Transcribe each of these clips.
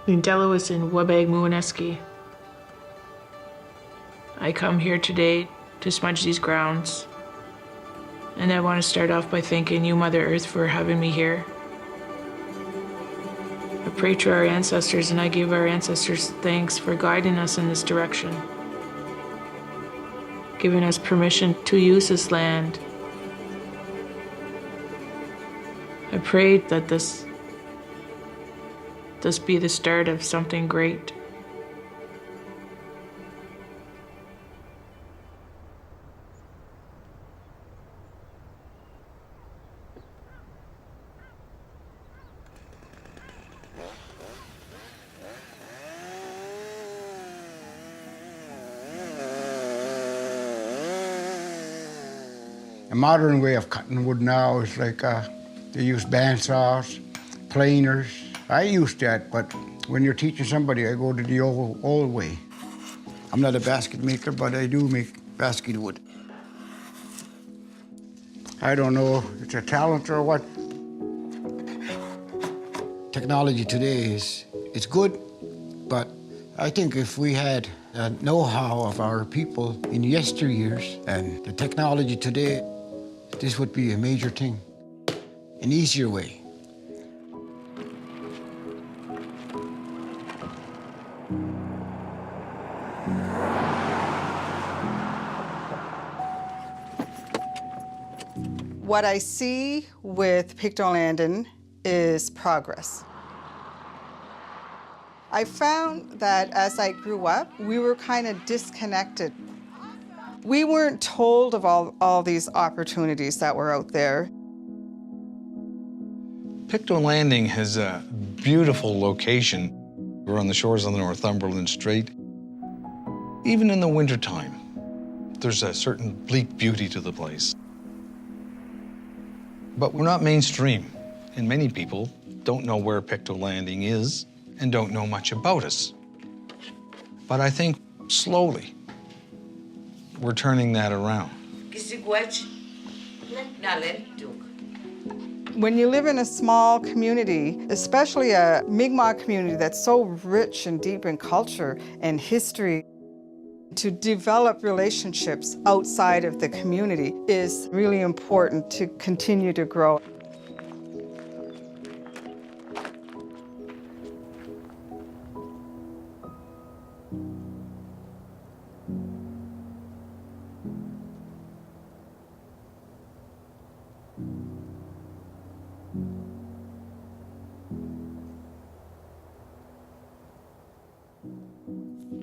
Lindella was in Wabag Muaneski. I come here today to smudge these grounds. And I want to start off by thanking you, Mother Earth, for having me here. I pray to our ancestors, and I give our ancestors thanks for guiding us in this direction, giving us permission to use this land. I pray that this be the start of something great. A modern way of cutting wood now is like they use bandsaws, planers. I use that, but when you're teaching somebody, I go to the old way. I'm not a basket maker, but I do make basket wood. I don't know if it's a talent or what. Technology today it's good, but I think if we had the know-how of our people in yesteryears and the technology today, this would be a major thing, an easier way. What I see with Pictou is progress. I found that as I grew up, we were kind of disconnected. We weren't told of all these opportunities that were out there. Pictou Landing has a beautiful location. We're on the shores of the Northumberland Strait. Even in the wintertime, there's a certain bleak beauty to the place. But we're not mainstream, and many people don't know where Pictou Landing is and don't know much about us. But I think slowly, we're turning that around. When you live in a small community, especially a Mi'kmaq community that's so rich and deep in culture and history, to develop relationships outside of the community is really important to continue to grow.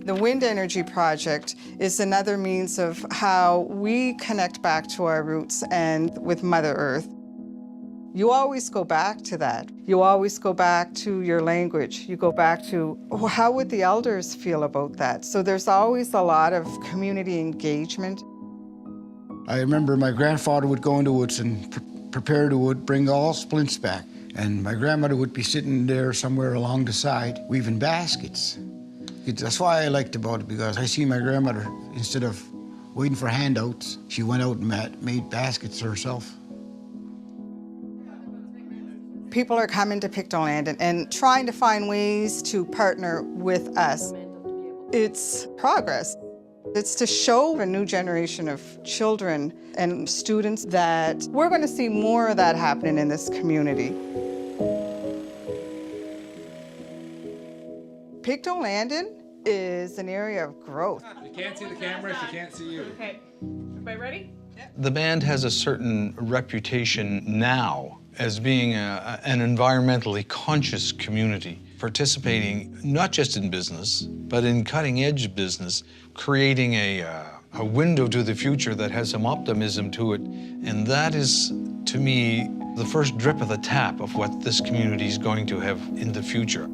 The wind energy project is another means of how we connect back to our roots and with Mother Earth. You always go back to that. You always go back to your language. You go back to, how would the elders feel about that? So there's always a lot of community engagement. I remember my grandfather would go into the woods and prepare the wood, bring all splints back. And my grandmother would be sitting there somewhere along the side, weaving baskets. That's why I liked about it, because I see my grandmother, instead of waiting for handouts, she went out and made baskets herself. People are coming to Pictou and trying to find ways to partner with us. It's progress. It's to show a new generation of children and students that we're going to see more of that happening in this community. Pictou is an area of growth. You can't see the camera, she can't see you. Okay, everybody ready? The band has a certain reputation now as being an environmentally conscious community, participating not just in business, but in cutting-edge business, creating a window to the future that has some optimism to it. And that is, to me, the first drip of the tap of what this community is going to have in the future.